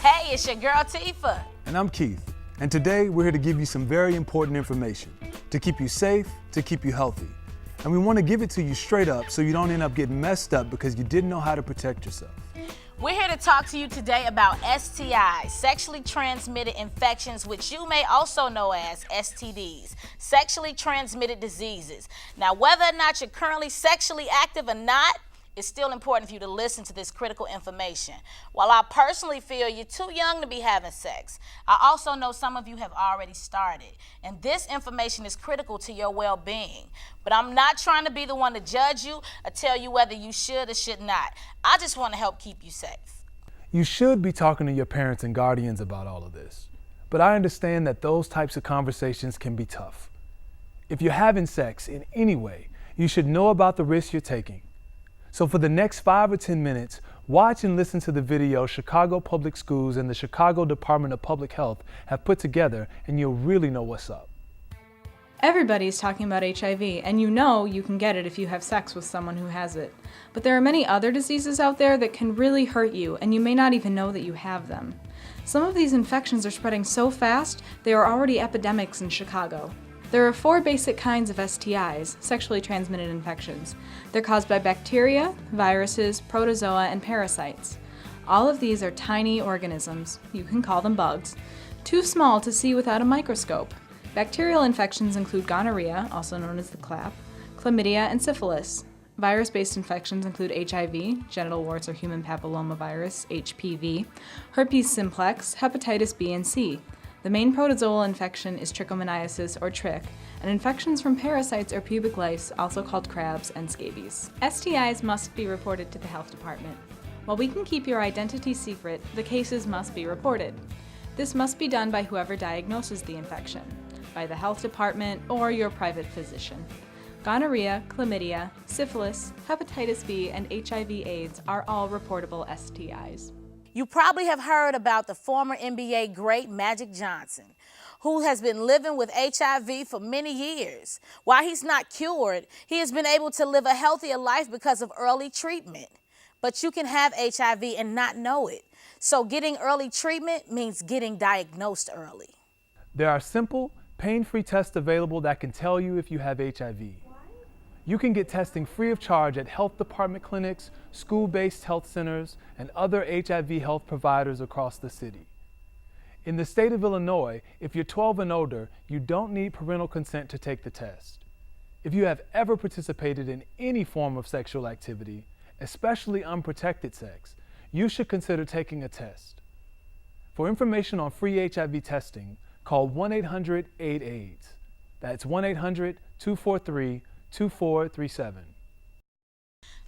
Hey, it's your girl Tifa. And I'm Keith. And today we're here to give you some very important information to keep you safe, to keep you healthy. And we want to give it to you straight up so you don't end up getting messed up because you didn't know how to protect yourself. We're here to talk to you today about STIs, sexually transmitted infections, which you may also know as STDs, sexually transmitted diseases. Now, whether or not you're currently sexually active or not, it's still important for you to listen to this critical information. While I personally feel you're too young to be having sex, I also know some of you have already started, and this information is critical to your well-being. But I'm not trying to be the one to judge you or tell you whether you should or should not. I just want to help keep you safe. You should be talking to your parents and guardians about all of this, but I understand that those types of conversations can be tough. If you're having sex in any way, you should know about the risks you're taking. So for the next 5 or 10 minutes, watch and listen to the video Chicago Public Schools and the Chicago Department of Public Health have put together, and you'll really know what's up. Everybody's talking about HIV, and you know you can get it if you have sex with someone who has it. But there are many other diseases out there that can really hurt you, and you may not even know that you have them. Some of these infections are spreading so fast, they are already epidemics in Chicago. There are 4 basic kinds of STIs, sexually transmitted infections. They're caused by bacteria, viruses, protozoa, and parasites. All of these are tiny organisms, you can call them bugs, too small to see without a microscope. Bacterial infections include gonorrhea, also known as the clap, chlamydia, and syphilis. Virus-based infections include HIV, genital warts or human papillomavirus, HPV, herpes simplex, hepatitis B and C. The main protozoal infection is trichomoniasis or trich, and infections from parasites or pubic lice, also called crabs and scabies. STIs must be reported to the health department. While we can keep your identity secret, the cases must be reported. This must be done by whoever diagnoses the infection, by the health department or your private physician. Gonorrhea, chlamydia, syphilis, hepatitis B, and HIV/AIDS are all reportable STIs. You probably have heard about the former NBA great Magic Johnson, who has been living with HIV for many years. While he's not cured, he has been able to live a healthier life because of early treatment. But you can have HIV and not know it. So getting early treatment means getting diagnosed early. There are simple, pain-free tests available that can tell you if you have HIV. You can get testing free of charge at health department clinics, school-based health centers, and other HIV health providers across the city. In the state of Illinois, if you're 12 and older, you don't need parental consent to take the test. If you have ever participated in any form of sexual activity, especially unprotected sex, you should consider taking a test. For information on free HIV testing, call 1-800-8-AIDS. That's 1-800-243-2437.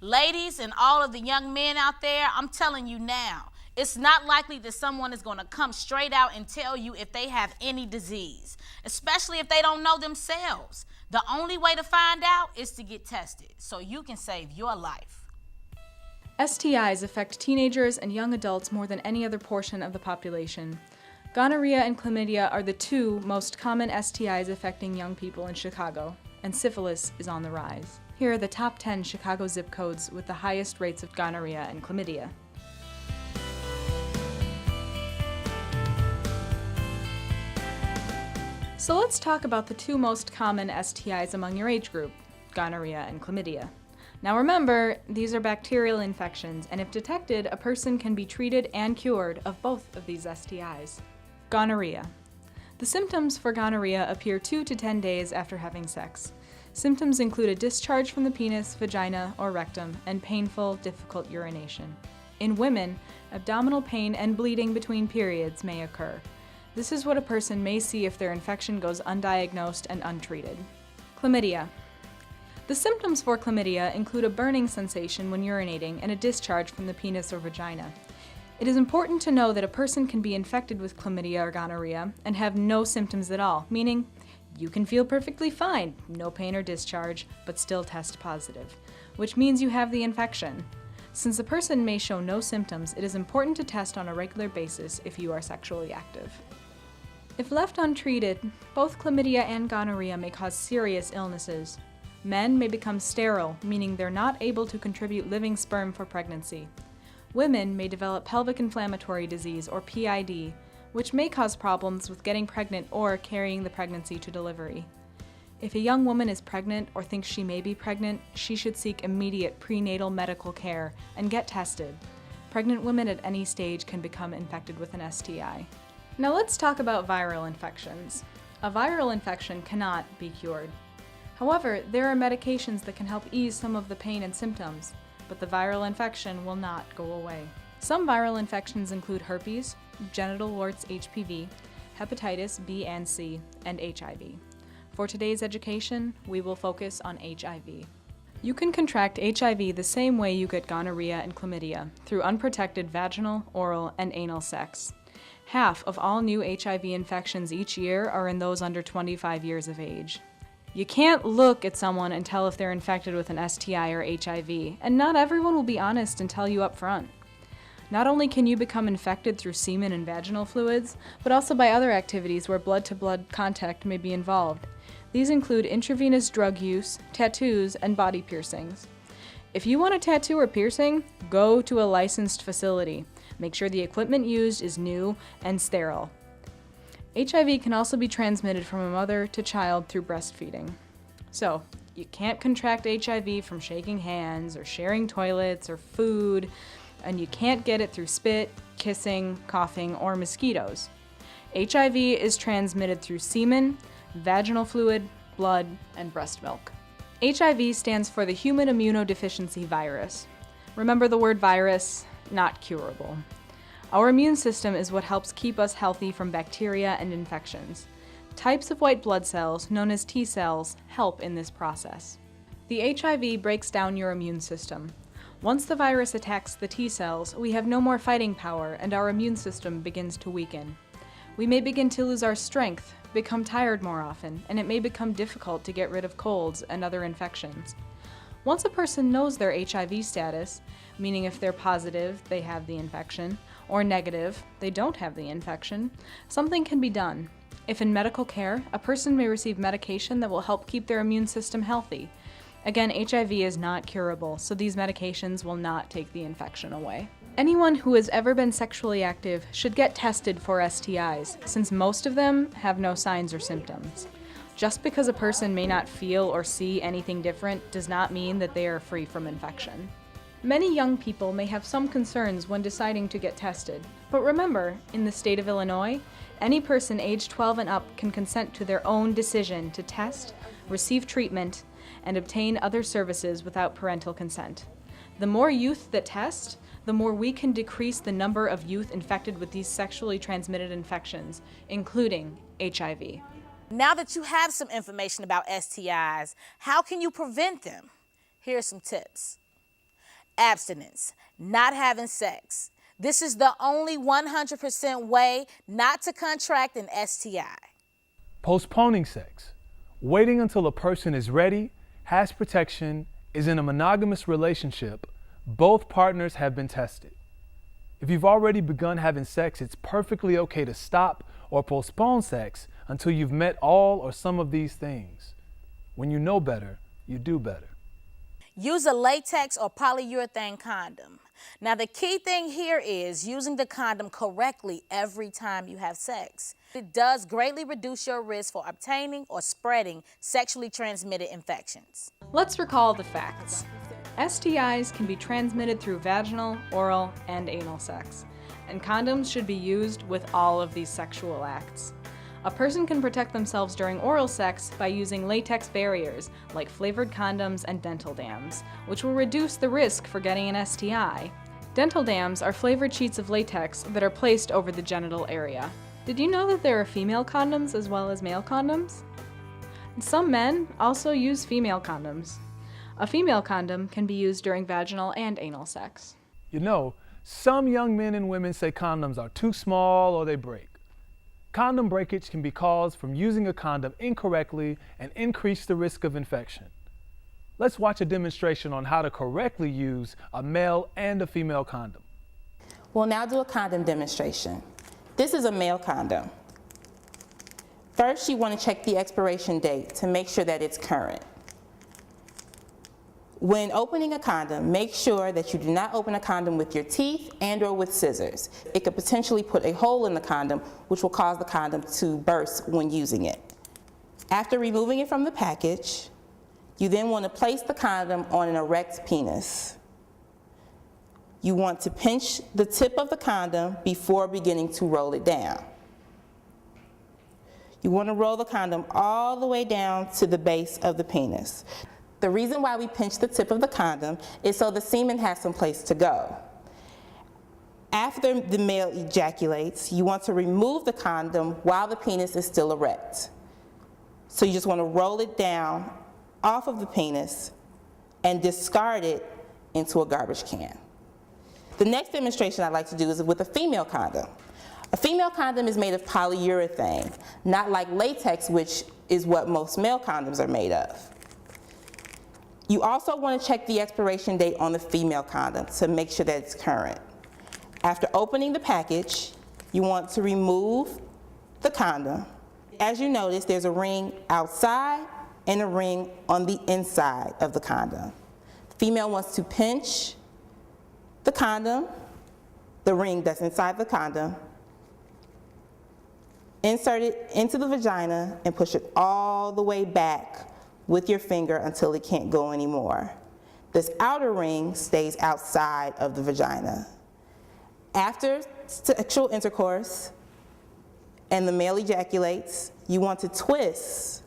Ladies and all of the young men out there, I'm telling you now, it's not likely that someone is going to come straight out and tell you if they have any disease, especially if they don't know themselves. The only way to find out is to get tested so you can save your life. STIs affect teenagers and young adults more than any other portion of the population. Gonorrhea and chlamydia are the 2 most common STIs affecting young people in Chicago, and syphilis is on the rise. Here are the top 10 Chicago zip codes with the highest rates of gonorrhea and chlamydia. So let's talk about the 2 most common STIs among your age group, gonorrhea and chlamydia. Now remember, these are bacterial infections, and if detected, a person can be treated and cured of both of these STIs. Gonorrhea. The symptoms for gonorrhea appear 2 to 10 days after having sex. Symptoms include a discharge from the penis, vagina, or rectum, and painful, difficult urination. In women, abdominal pain and bleeding between periods may occur. This is what a person may see if their infection goes undiagnosed and untreated. Chlamydia. The symptoms for chlamydia include a burning sensation when urinating and a discharge from the penis or vagina. It is important to know that a person can be infected with chlamydia or gonorrhea and have no symptoms at all, meaning you can feel perfectly fine, no pain or discharge, but still test positive, which means you have the infection. Since the person may show no symptoms, it is important to test on a regular basis if you are sexually active. If left untreated, both chlamydia and gonorrhea may cause serious illnesses. Men may become sterile, meaning they're not able to contribute living sperm for pregnancy. Women may develop pelvic inflammatory disease, or PID, which may cause problems with getting pregnant or carrying the pregnancy to delivery. If a young woman is pregnant or thinks she may be pregnant, she should seek immediate prenatal medical care and get tested. Pregnant women at any stage can become infected with an STI. Now let's talk about viral infections. A viral infection cannot be cured. However, there are medications that can help ease some of the pain and symptoms, but the viral infection will not go away. Some viral infections include herpes, genital warts HPV, hepatitis B and C, and HIV. For today's education, we will focus on HIV. You can contract HIV the same way you get gonorrhea and chlamydia, through unprotected vaginal, oral, and anal sex. Half of all new HIV infections each year are in those under 25 years of age. You can't look at someone and tell if they're infected with an STI or HIV, and not everyone will be honest and tell you up front. Not only can you become infected through semen and vaginal fluids, but also by other activities where blood-to-blood contact may be involved. These include intravenous drug use, tattoos, and body piercings. If you want a tattoo or piercing, go to a licensed facility. Make sure the equipment used is new and sterile. HIV can also be transmitted from a mother to child through breastfeeding. So, you can't contract HIV from shaking hands or sharing toilets or food, and you can't get it through spit, kissing, coughing, or mosquitoes. HIV is transmitted through semen, vaginal fluid, blood, and breast milk. HIV stands for the human immunodeficiency virus. Remember the word virus, not curable. Our immune system is what helps keep us healthy from bacteria and infections. Types of white blood cells, known as T cells, help in this process. The HIV breaks down your immune system. Once the virus attacks the T cells, we have no more fighting power and our immune system begins to weaken. We may begin to lose our strength, become tired more often, and it may become difficult to get rid of colds and other infections. Once a person knows their HIV status, meaning if they're positive, they have the infection, or negative, they don't have the infection, something can be done. If in medical care, a person may receive medication that will help keep their immune system healthy. Again, HIV is not curable, so these medications will not take the infection away. Anyone who has ever been sexually active should get tested for STIs, since most of them have no signs or symptoms. Just because a person may not feel or see anything different does not mean that they are free from infection. Many young people may have some concerns when deciding to get tested, but remember, in the state of Illinois, any person aged 12 and up can consent to their own decision to test, receive treatment, and obtain other services without parental consent. The more youth that test, the more we can decrease the number of youth infected with these sexually transmitted infections, including HIV. Now that you have some information about STIs, how can you prevent them? Here are some tips. Abstinence, not having sex. This is the only 100% way not to contract an STI. Postponing sex. Waiting until a person is ready, has protection, is in a monogamous relationship, both partners have been tested. If you've already begun having sex, it's perfectly okay to stop or postpone sex until you've met all or some of these things. When you know better, you do better. Use a latex or polyurethane condom. Now the key thing here is using the condom correctly every time you have sex. It does greatly reduce your risk for obtaining or spreading sexually transmitted infections. Let's recall the facts. STIs can be transmitted through vaginal, oral, and anal sex, and condoms should be used with all of these sexual acts. A person can protect themselves during oral sex by using latex barriers like flavored condoms and dental dams, which will reduce the risk for getting an STI. Dental dams are flavored sheets of latex that are placed over the genital area. Did you know that there are female condoms as well as male condoms? Some men also use female condoms. A female condom can be used during vaginal and anal sex. You know, some young men and women say condoms are too small or they break. Condom breakage can be caused from using a condom incorrectly and increase the risk of infection. Let's watch a demonstration on how to correctly use a male and a female condom. We'll now do a condom demonstration. This is a male condom. First, you want to check the expiration date to make sure that it's current. When opening a condom, make sure that you do not open a condom with your teeth and/or with scissors. It could potentially put a hole in the condom, which will cause the condom to burst when using it. After removing it from the package, you then want to place the condom on an erect penis. You want to pinch the tip of the condom before beginning to roll it down. You want to roll the condom all the way down to the base of the penis. The reason why we pinch the tip of the condom is so the semen has some place to go. After the male ejaculates, you want to remove the condom while the penis is still erect. So you just want to roll it down off of the penis and discard it into a garbage can. The next demonstration I'd like to do is with a female condom. A female condom is made of polyurethane, not like latex, which is what most male condoms are made of. You also want to check the expiration date on the female condom to make sure that it's current. After opening the package, you want to remove the condom. As you notice, there's a ring outside and a ring on the inside of the condom. The female wants to pinch the condom, the ring that's inside the condom, insert it into the vagina and push it all the way back with your finger until it can't go anymore. This outer ring stays outside of the vagina. After sexual intercourse and the male ejaculates, you want to twist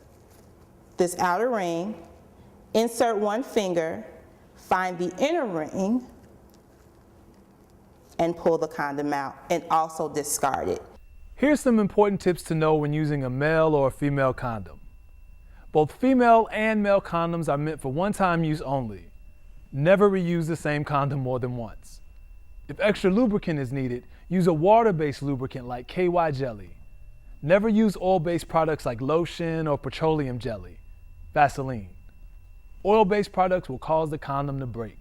this outer ring, insert one finger, find the inner ring, and pull the condom out and also discard it. Here's some important tips to know when using a male or a female condom. Both female and male condoms are meant for one-time use only. Never reuse the same condom more than once. If extra lubricant is needed, use a water-based lubricant like KY jelly. Never use oil-based products like lotion or petroleum jelly, Vaseline. Oil-based products will cause the condom to break.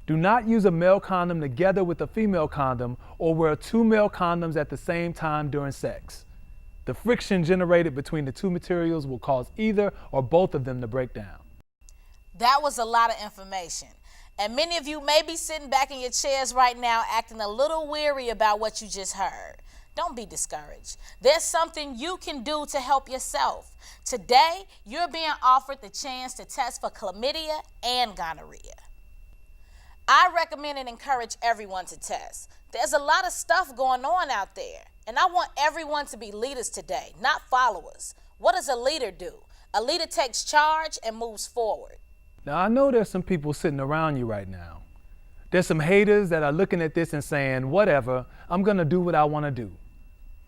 Do not use a male condom together with a female condom or wear 2 male condoms at the same time during sex. The friction generated between the two materials will cause either or both of them to break down. That was a lot of information. And many of you may be sitting back in your chairs right now acting a little weary about what you just heard. Don't be discouraged. There's something you can do to help yourself. Today, you're being offered the chance to test for chlamydia and gonorrhea. I recommend and encourage everyone to test. There's a lot of stuff going on out there, and I want everyone to be leaders today, not followers. What does a leader do? A leader takes charge and moves forward. Now, I know there's some people sitting around you right now. There's some haters that are looking at this and saying, whatever, I'm gonna do what I wanna do.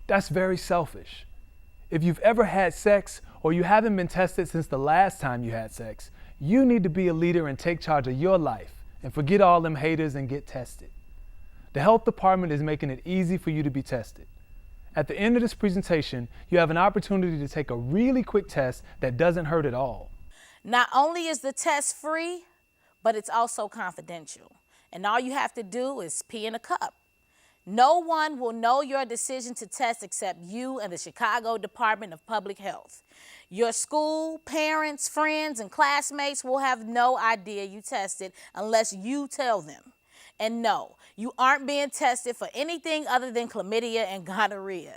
That's very selfish. If you've ever had sex or you haven't been tested since the last time you had sex, you need to be a leader and take charge of your life and forget all them haters and get tested. The health department is making it easy for you to be tested. At the end of this presentation, you have an opportunity to take a really quick test that doesn't hurt at all. Not only is the test free, but it's also confidential. And all you have to do is pee in a cup. No one will know your decision to test except you and the Chicago Department of Public Health. Your school, parents, friends, and classmates will have no idea you tested unless you tell them. And no, you aren't being tested for anything other than chlamydia and gonorrhea.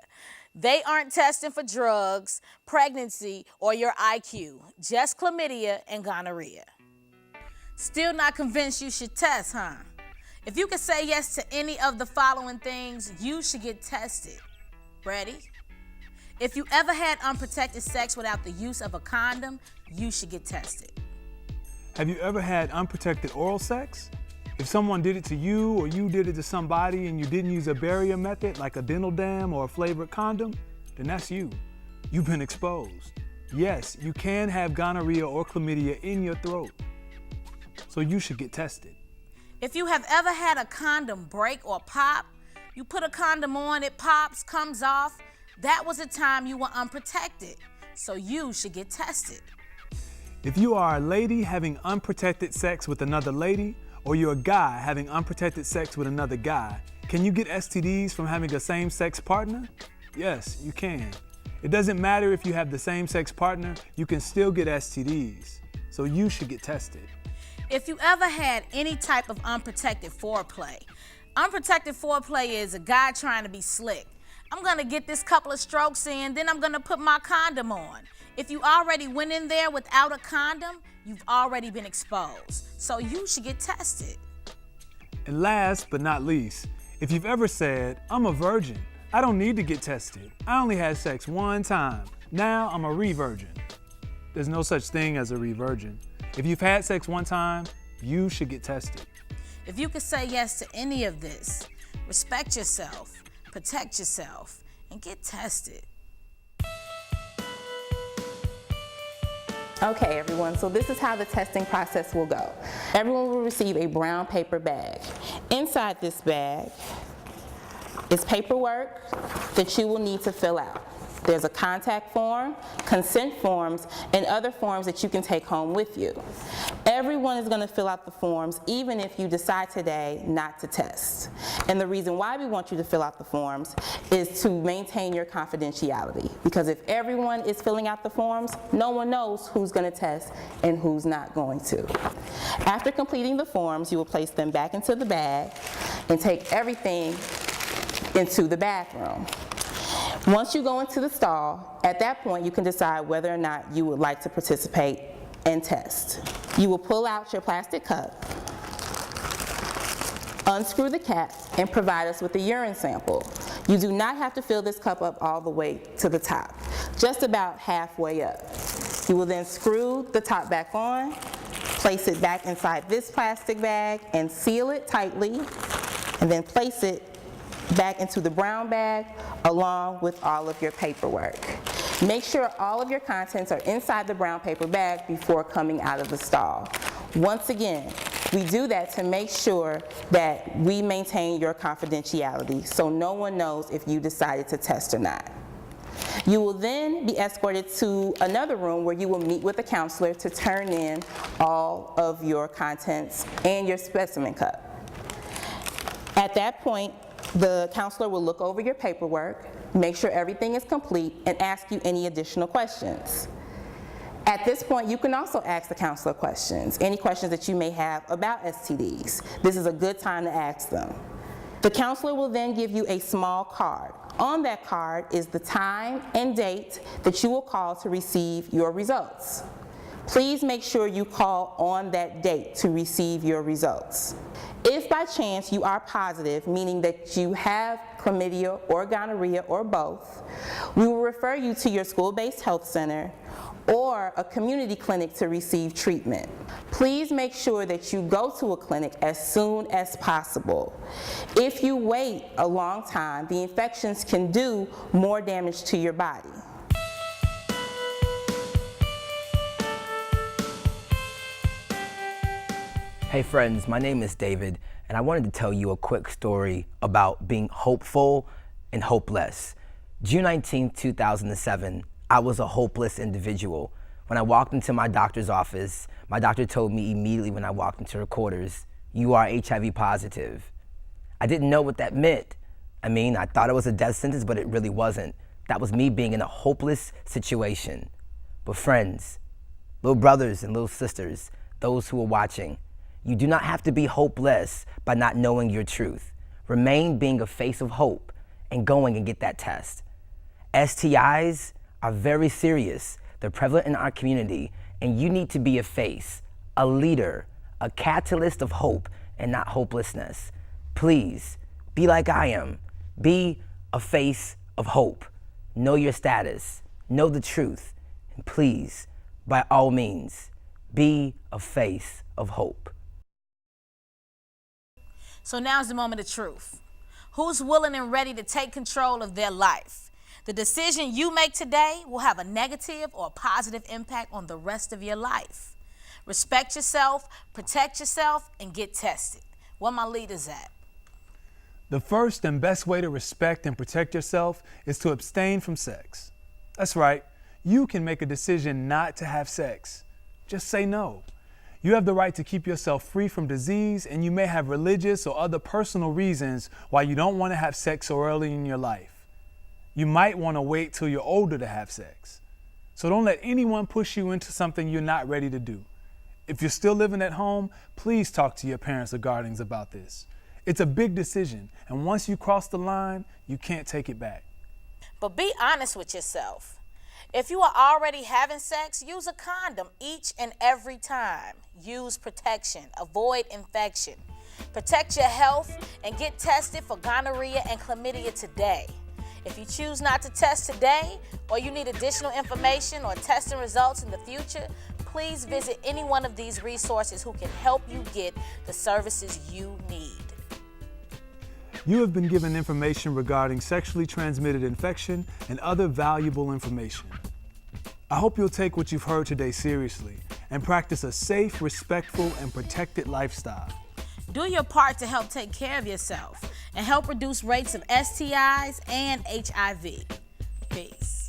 They aren't testing for drugs, pregnancy, or your IQ, just chlamydia and gonorrhea. Still not convinced you should test, huh? If you could say yes to any of the following things, you should get tested. Ready? If you ever had unprotected sex without the use of a condom, you should get tested. Have you ever had unprotected oral sex? If someone did it to you or you did it to somebody and you didn't use a barrier method like a dental dam or a flavored condom, then that's you. You've been exposed. Yes, you can have gonorrhea or chlamydia in your throat. So you should get tested. If you have ever had a condom break or pop, you put a condom on, it pops, comes off, that was a time you were unprotected. So you should get tested. If you are a lady having unprotected sex with another lady, or you're a guy having unprotected sex with another guy, can you get STDs from having a same-sex partner? Yes, you can. It doesn't matter if you have the same-sex partner, you can still get STDs. So you should get tested. If you ever had any type of unprotected foreplay, unprotected foreplay is a guy trying to be slick. I'm gonna get this couple of strokes in, then I'm gonna put my condom on. If you already went in there without a condom, you've already been exposed. So you should get tested. And last but not least, if you've ever said, I'm a virgin, I don't need to get tested. I only had sex one time. Now I'm a re-virgin. There's no such thing as a re-virgin. If you've had sex one time, you should get tested. If you could say yes to any of this, respect yourself, protect yourself, and get tested. Okay, everyone, so this is how the testing process will go. Everyone will receive a brown paper bag. Inside this bag is paperwork that you will need to fill out. There's a contact form, consent forms, and other forms that you can take home with you. Everyone is going to fill out the forms even if you decide today not to test. And the reason why we want you to fill out the forms is to maintain your confidentiality. Because if everyone is filling out the forms, no one knows who's going to test and who's not going to. After completing the forms, you will place them back into the bag and take everything into the bathroom. Once you go into the stall, at that point you can decide whether or not you would like to participate and test. You will pull out your plastic cup, unscrew the cap, and provide us with a urine sample. You do not have to fill this cup up all the way to the top, just about halfway up. You will then screw the top back on, place it back inside this plastic bag and seal it tightly, and then place it back into the brown bag along with all of your paperwork. Make sure all of your contents are inside the brown paper bag before coming out of the stall. Once again, we do that to make sure that we maintain your confidentiality so no one knows if you decided to test or not. You will then be escorted to another room where you will meet with a counselor to turn in all of your contents and your specimen cup. At that point, the counselor will look over your paperwork, make sure everything is complete, and ask you any additional questions. At this point, you can also ask the counselor questions, any questions that you may have about STDs. This is a good time to ask them. The counselor will then give you a small card. On that card is the time and date that you will call to receive your results. Please make sure you call on that date to receive your results. If by chance you are positive, meaning that you have chlamydia or gonorrhea or both, we will refer you to your school-based health center or a community clinic to receive treatment. Please make sure that you go to a clinic as soon as possible. If you wait a long time, the infections can do more damage to your body. Hey friends, my name is David, and I wanted to tell you a quick story about being hopeful and hopeless. June 19, 2007, I was a hopeless individual. When I walked into my doctor's office, my doctor told me immediately when I walked into her quarters, "You are HIV positive." I didn't know what that meant. I thought it was a death sentence, but it really wasn't. That was me being in a hopeless situation. But friends, little brothers and little sisters, those who are watching, you do not have to be hopeless by not knowing your truth. Remain being a face of hope and going and get that test. STIs are very serious. They're prevalent in our community, and you need to be a face, a leader, a catalyst of hope and not hopelessness. Please, be like I am. Be a face of hope. Know your status. Know the truth. And please, by all means, be a face of hope. So now's the moment of truth. Who's willing and ready to take control of their life? The decision you make today will have a negative or positive impact on the rest of your life. Respect yourself, protect yourself, and get tested. Where my leaders at? The first and best way to respect and protect yourself is to abstain from sex. That's right, you can make a decision not to have sex. Just say no. You have the right to keep yourself free from disease, and you may have religious or other personal reasons why you don't want to have sex so early in your life. You might want to wait till you're older to have sex. So don't let anyone push you into something you're not ready to do. If you're still living at home, please talk to your parents or guardians about this. It's a big decision, and once you cross the line, you can't take it back. But be honest with yourself. If you are already having sex, use a condom each and every time. Use protection. Avoid infection. Protect your health and get tested for gonorrhea and chlamydia today. If you choose not to test today, or you need additional information or testing results in the future, please visit any one of these resources who can help you get the services you need. You have been given information regarding sexually transmitted infection and other valuable information. I hope you'll take what you've heard today seriously and practice a safe, respectful, and protected lifestyle. Do your part to help take care of yourself and help reduce rates of STIs and HIV. Peace.